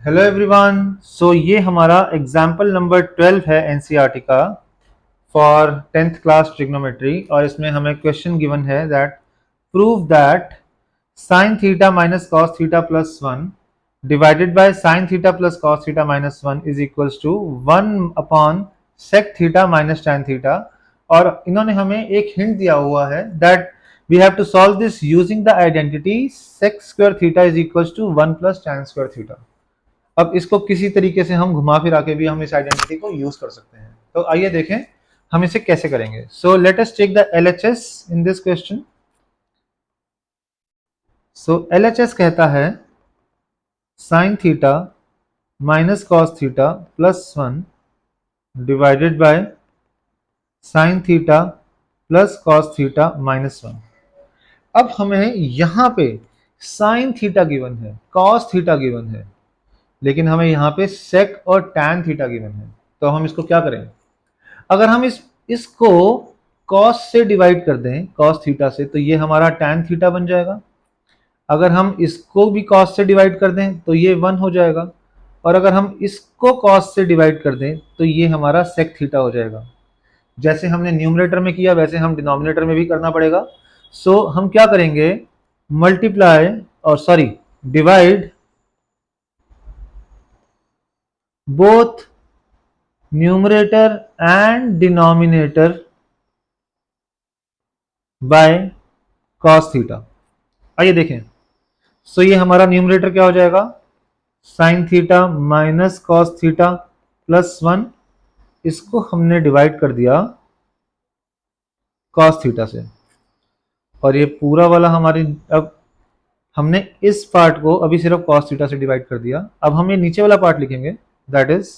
Hello everyone. सो ये हमारा example number 12 है एनसीईआरटी का फॉर 10th क्लास ट्रिग्नोमेट्री और इसमें हमें क्वेश्चन गिवन है that prove that sine theta minus cos theta plus 1 divided by sine theta plus cos theta minus 1 is equals to 1 upon sec theta minus tan theta. और इन्होंने हमें एक hint दिया हुआ है that we have to solve this using the identity sec square theta is equals to 1 plus tan square theta। अब इसको किसी तरीके से हम घुमा फिरा के भी हम इस आइडेंटिटी को यूज कर सकते हैं। तो आइए देखें हम इसे कैसे करेंगे। So let us take the LHS in this question. So LHS कहता है sine theta minus cos theta plus 1 divided by sine theta plus cos theta minus 1। अब हमें यहां पे साइन थीटा गिवन है, कॉस थीटा गिवन है, लेकिन हमें यहाँ पे सेक और टैन थीटा गिवन है। तो हम इसको क्या करें, अगर हम इसको कॉस से डिवाइड कर दें, कॉस थीटा से, तो ये हमारा टैन थीटा बन जाएगा। अगर हम इसको भी कॉस से डिवाइड कर दें तो ये 1 हो जाएगा, और अगर हम इसको कॉस से डिवाइड कर दें तो ये हमारा सेक थीटा हो जाएगा। जैसे हमने न्यूमरेटर में किया वैसे हम डिनोमिनेटर में भी करना पड़ेगा। सो हम क्या करेंगे, मल्टीप्लाई और sorry divide both numerator and denominator by cos theta. आइए देखें। सो ये हमारा न्यूमरेटर क्या हो जाएगा, sign theta minus cos theta plus 1, इसको हमने डिवाइड कर दिया कॉस थीटा से, और ये पूरा वाला हमारी, अब हमने इस पार्ट को अभी सिर्फ कॉस थीटा से डिवाइड कर दिया। अब हम ये नीचे वाला पार्ट लिखेंगे, that is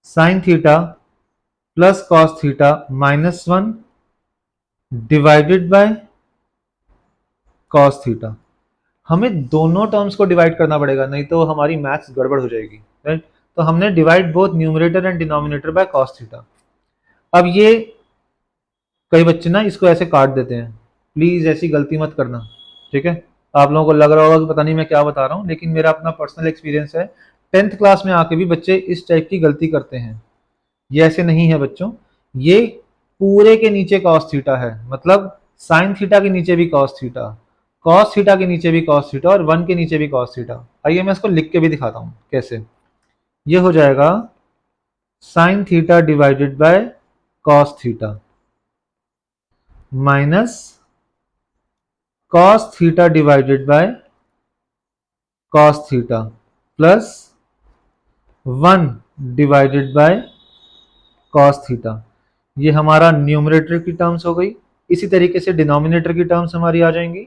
sine theta plus cos theta minus 1 divided by cos theta. हमें दोनों टर्म्स को डिवाइड करना पड़ेगा, नहीं तो हमारी मैथ्स गड़बड़ हो जाएगी, राइट। तो हमने divide both numerator and denominator by cos theta. अब ये कई बच्चे ना इसको ऐसे काट देते हैं, प्लीज ऐसी गलती मत करना, ठीक है। आप लोगों को लग रहा होगा कि पता नहीं मैं क्या बता रहा हूँ, लेकिन मेरा अपना पर्सनल एक्सपीरियंस है। 10th क्लास में आके भी बच्चे इस टाइप की गलती करते हैं। ये ऐसे नहीं है बच्चों, ये पूरे के नीचे कॉस थीटा है, मतलब साइन थीटा के नीचे भी कॉस थीटा, कॉस थीटा के नीचे भी कॉस थीटा, और 1 के नीचे भी कॉस थीटा। आइए मैं इसको लिख के भी दिखाता हूं कैसे। ये हो जाएगा sine theta divided by cos theta minus cos theta divided by cos theta plus 1 divided by cos theta. ये हमारा न्यूमरेटर की टर्म्स हो गई। इसी तरीके से डिनोमिनेटर की टर्म्स हमारी आ जाएंगी।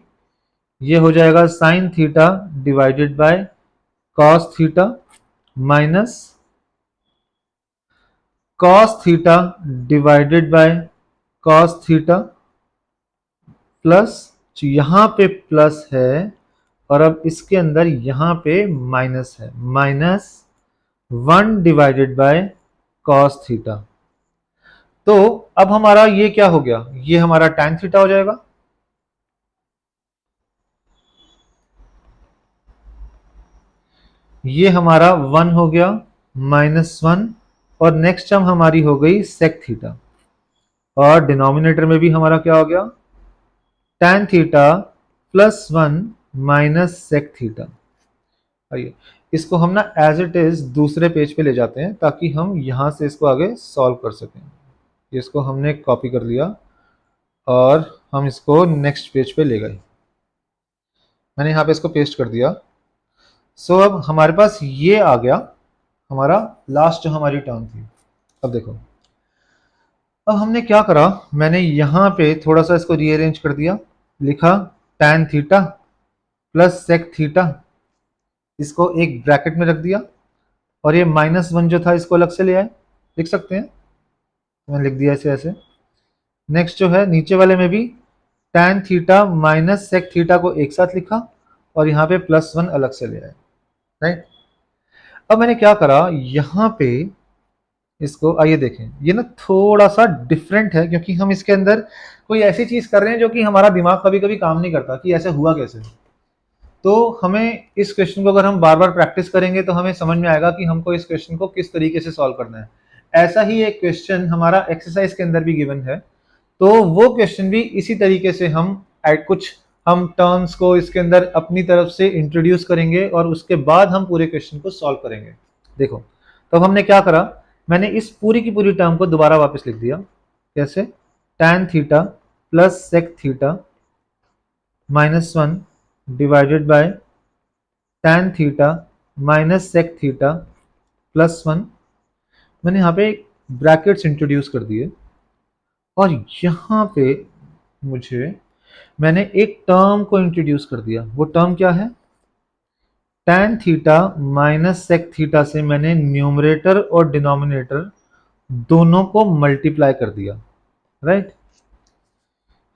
ये हो जाएगा sine theta divided by cos theta minus cos theta divided by cos theta plus, यहां पे प्लस है और अब इसके अंदर यहां पे माइनस है, minus 1 divided by cos theta. तो अब हमारा ये क्या हो गया, ये हमारा टैन थीटा हो जाएगा। ये हमारा 1 हो गया माइनस 1, और नेक्स्ट टर्म हमारी हो गई सेक थीटा, और डिनोमिनेटर में भी हमारा क्या हो गया, tan theta plus 1 minus sec theta. आइए इसको हम ना एज इट इज दूसरे पेज पे ले जाते हैं ताकि हम यहां से इसको आगे सॉल्व कर सकें। इसको हमने कॉपी कर लिया और हम इसको नेक्स्ट पेज पे ले गए। मैंने यहाँ पे इसको पेस्ट कर दिया। सो अब हमारे पास ये आ गया हमारा लास्ट जो हमारी टर्म थी। अब देखो, अब हमने क्या करा, मैंने यहाँ पे थोड़ा सा इसको रीअरेंज कर दिया, लिखा tan theta plus sec theta, इसको एक ब्रैकेट में रख दिया, और ये माइनस 1 जो था इसको अलग से ले आए, लिख सकते हैं, तो मैंने लिख दिया ऐसे ऐसे। नेक्स्ट जो है नीचे वाले में भी tan theta minus sec theta को एक साथ लिखा, और यहाँ पे प्लस 1 अलग से ले आए, राइट। अब मैंने क्या करा, यहाँ पे इसको आइए देखें, ये ना थोड़ा सा डिफरेंट है क्योंकि हम इसके अंदर कोई ऐसी चीज कर रहे हैं जो कि हमारा दिमाग कभी कभी काम नहीं करता कि ऐसे हुआ कैसे। तो हमें इस क्वेश्चन को अगर हम बार बार प्रैक्टिस करेंगे तो हमें समझ में आएगा कि हमको इस क्वेश्चन को किस तरीके से सॉल्व करना है। ऐसा ही एक क्वेश्चन हमारा एक्सरसाइज के अंदर भी गिवन है, तो वो क्वेश्चन भी इसी तरीके से हम टर्म्स को इसके अंदर अपनी तरफ से इंट्रोड्यूस करेंगे और उसके बाद हम पूरे क्वेश्चन को सॉल्व करेंगे। देखो, तो हमने क्या करा, मैंने इस पूरी की पूरी टर्म को दोबारा वापस लिख दिया। कैसे? tan theta plus sec theta minus 1 divided bye tan theta minus sec theta plus 1। मैंने यहाँ पे ब्रैकेट्स इंट्रोड्यूस कर दिए और यहाँ पे मैंने एक टर्म को इंट्रोड्यूस कर दिया। वो टर्म क्या है? tan theta minus sec theta से मैंने न्यूमरेटर और डिनोमिनेटर दोनों को मल्टीप्लाई कर दिया। राइट?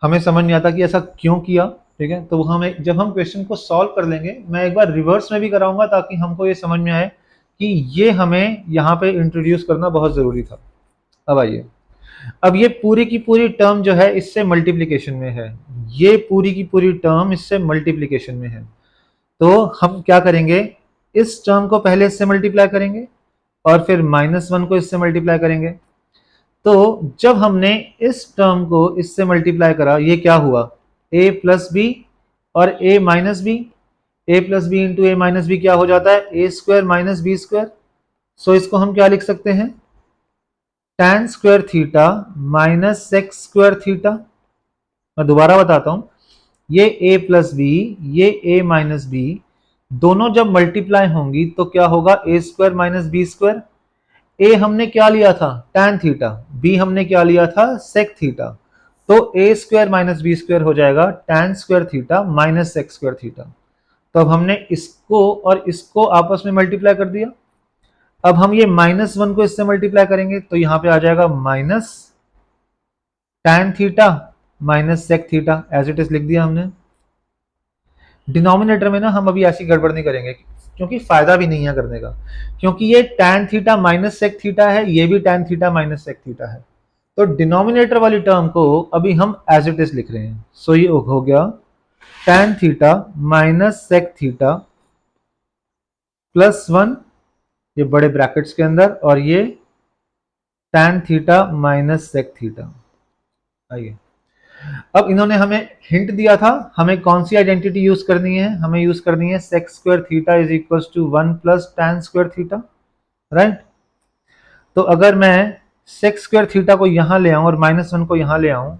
हमें समझ नहीं आता कि ऐसा क्यों किया। ठीक है, तो हमें जब हम क्वेश्चन को सॉल्व कर लेंगे, मैं एक बार रिवर्स में भी कराऊंगा ताकि हमको ये समझ में आए कि ये हमें यहाँ पे इंट्रोड्यूस करना बहुत जरूरी था। अब आइए, अब ये पूरी की पूरी टर्म जो है इससे मल्टीप्लिकेशन में है, ये पूरी की पूरी टर्म इससे मल्टीप्लिकेशन में है। तो हम क्या करेंगे, इस टर्म को पहले इससे मल्टीप्लाई करेंगे और फिर -1 को इससे मल्टीप्लाई करेंगे। तो जब हमने इस टर्म को इससे मल्टीप्लाई करा, ये क्या हुआ? a प्लस बी और a minus b, a plus b into a minus b क्या हो जाता है? A square minus b square. So इसको हम क्या लिख सकते हैं? tan square theta minus sec square theta. मैं दोबारा बताता हूं, ये a प्लस बी, ये a माइनस बी, दोनों जब मल्टीप्लाई होंगी तो क्या होगा? A square minus b square. ए हमने क्या लिया था? tan theta. बी हमने क्या लिया था? sec theta. तो ए स्क्वायर माइनस बी स्क्वायर हो जाएगा tan square theta minus sec square theta. तो अब हमने इसको और इसको आपस में मल्टीप्लाई कर दिया। अब हम ये -1 को इससे मल्टीप्लाई करेंगे तो यहां पे आ जाएगा minus tan theta minus sec theta, as it is लिख दिया हमने। डिनोमिनेटर में ना हम अभी ऐसी गड़बड़ नहीं करेंगे क्योंकि फायदा भी नहीं है करने का, क्योंकि ये tan theta minus sec theta है, ये भी tan theta minus sec theta है। तो डिनोमिनेटर वाली टर्म को अभी हम एज इट इज लिख रहे हैं। सो ये हो गया tan theta minus sec theta plus 1, ये बड़े ब्रैकेट्स के अंदर, और ये tan theta minus sec theta. आइए, अब इन्होंने हमें हिंट दिया था हमें कौन सी आइडेंटिटी यूज करनी है। हमें यूज करनी है sec square theta is equal to 1 plus tan square theta. Right? तो अगर मैं sec स्क्वायर थीटा को यहां ले आऊं और -1 को यहां ले आऊं,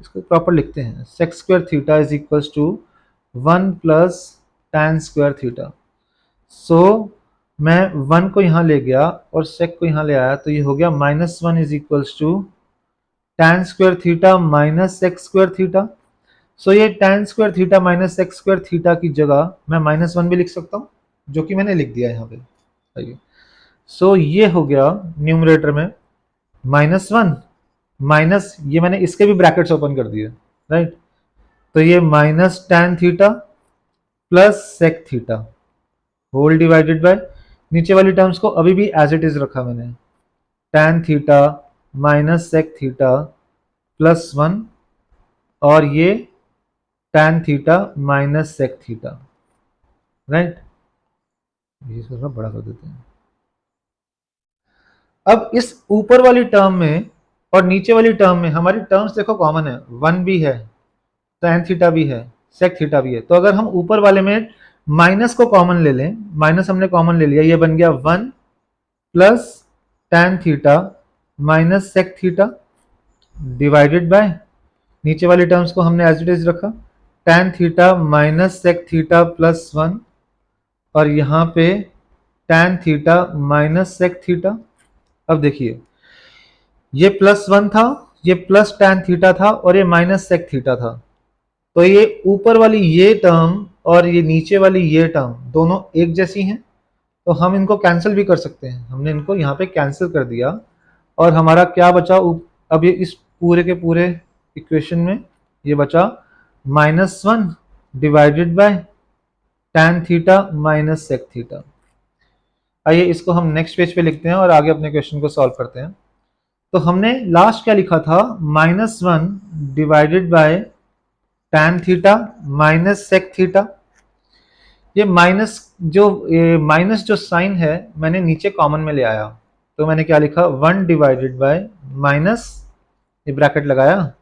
इसको प्रॉपर लिखते हैं, sec square theta is equal to 1 plus tan square theta. So मैं 1 को यहां ले गया और sec को यहां ले आया, तो ये हो गया -1 is equal to tan square theta minus sec square theta. So ये tan square theta minus sec square theta की जगह मैं -1 भी लिख सकता हूँ, जो कि मैंने लिख दिया यहाँ पे। आइए, सो ये हो गया न्यूमरेटर में -1 माइनस, ये मैंने इसके भी ब्रैकेट्स ओपन कर दिए। राइट? तो ये minus tan theta plus sec theta whole divided by, नीचे वाली टर्म्स को अभी भी एज इट इज रखा मैंने, tan theta minus sec theta plus 1 और ये tan theta minus sec theta. Right? ये थोड़ा बड़ा कर देते हैं। अब इस ऊपर वाली टर्म में और नीचे वाली टर्म में हमारी टर्म्स देखो कॉमन है, 1 भी है, tan थीटा भी है, sec थीटा भी है। तो अगर हम ऊपर वाले में माइनस को कॉमन ले लें, माइनस हमने कॉमन ले लिया, ये बन गया 1 plus tan theta minus sec theta divided by, नीचे वाली टर्म्स को हमने एज इट इज रखा, tan theta minus sec theta plus 1 और यहाँ पे tan theta minus sec theta. अब देखिए, ये +1 था, ये प्लस tan थीटा था और ये माइनस sec थीटा था। तो ये ऊपर वाली ये टर्म और ये नीचे वाली ये टर्म दोनों एक जैसी हैं, तो हम इनको कैंसिल भी कर सकते हैं। हमने इनको यहाँ पे कैंसिल कर दिया और हमारा क्या बचा? अब ये इस पूरे के पूरे इक्वेशन में ये बचा -1 divided bye tan theta minus sec theta. आइए इसको हम नेक्स्ट पेज पे लिखते हैं और आगे अपने क्वेश्चन को सॉल्व करते हैं। तो हमने लास्ट क्या लिखा था? -1 divided bye tan theta minus sec theta. ये माइनस जो साइन है मैंने नीचे कॉमन में ले आया, तो मैंने क्या लिखा 1 डिवाइडेड बाय माइनस, ये ब्रैकेट लगाया,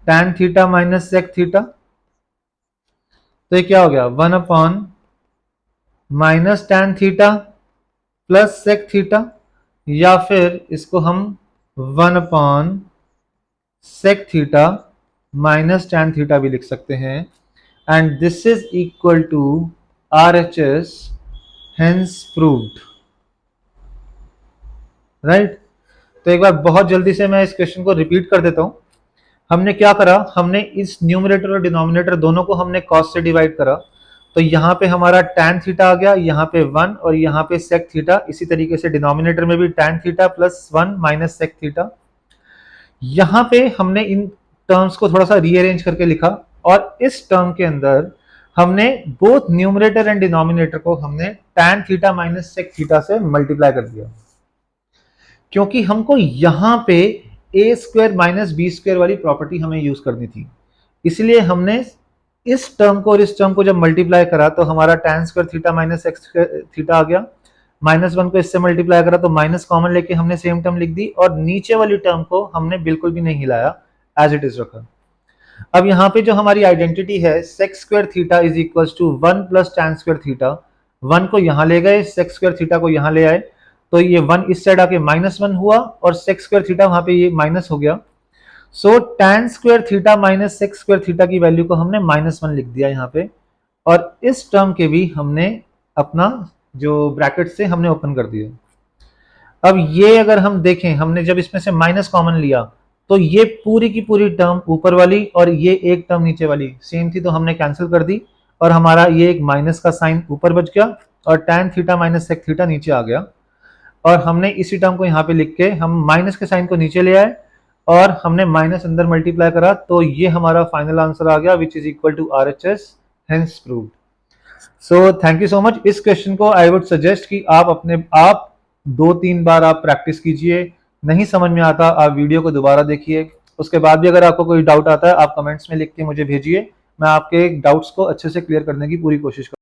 tan theta minus sec theta, तो ये क्या हो गया 1 upon minus tan theta plus sec theta, या फिर इसको हम 1 upon sec theta minus tan theta भी लिख सकते हैं, and this is equal to RHS, hence proved, right. तो एक बार बहुत जल्दी से मैं इस क्वेश्चन को रिपीट कर देता हूं। हमने क्या करा, हमने इस न्यूमरेटर और डिनोमिनेटर दोनों को हमने कॉस से डिवाइड करा, तो यहाँ पे हमारा tan थीटा आ गया, यहाँ पे 1 और यहाँ पे सेक थीटा, इसी तरीके से डिनोमिनेटर में भी tan theta plus 1 minus sec theta. यहाँ पे हमने इन टर्म्स को थोड़ा सा रीअरेंज करके लिखा, और इस टर्म के अंदर हमने बोथ न्यूमरेटर एंड डिनोमिनेटर को हमने tan theta minus sec theta से मल्टीप्लाई कर दिया, क्योंकि हमको यहाँ पे a square minus b square वाली प्रॉपर्टी हमें यूज करनी थी, इसलिए हमने इस टर्म को और इस टर्म को जब मल्टीप्लाई करा तो हमारा tan square theta minus x theta आ गया, -1 को इससे मल्टीप्लाई करा तो माइनस कॉमन लेके हमने सेम टर्म लिख दी, और नीचे वाली टर्म को हमने बिल्कुल भी नहीं हिलाया, एज इट इज रखा। अब यहाँ पे जो हमारी आइडेंटिटी है sec square theta is equal to 1 plus tan square theta, 1 को यहाँ ले गए, सेक स्क्वायर थीटा को यहाँ ले आए, तो ये 1 इस साइड आके -1 हुआ और सेक स्क्वायर थीटा वहां पे ये माइनस हो गया। So tan square theta minus sec square theta की वैल्यू को हमने -1 लिख दिया यहाँ पे, और इस टर्म के भी हमने अपना जो ब्रैकेट से हमने ओपन कर दिया। अब ये अगर हम देखें, हमने जब इसमें से माइनस कॉमन लिया तो ये पूरी की पूरी टर्म ऊपर वाली और ये एक टर्म नीचे वाली सेम थी, तो हमने कैंसिल कर दी, और हमारा ये एक माइनस का साइन ऊपर बच गया और tan theta minus sec theta नीचे आ गया, और हमने इसी टर्म को यहाँ पे लिख के हम माइनस के साइन को नीचे ले आए और हमने माइनस अंदर मल्टीप्लाई करा, तो ये हमारा फाइनल आंसर आ गया which is equal to RHS, hence proved. So thank you so much. इस क्वेश्चन को आई वुड सजेस्ट कि आप 2-3 बार आप प्रैक्टिस कीजिए, नहीं समझ में आता आप वीडियो को दोबारा देखिए, उसके बाद भी अगर आपको कोई डाउट आता है आप कमेंट्स में लिख के मुझे भेजिए, मैं आपके डाउट्स को अच्छे से क्लियर करने की पूरी कोशिश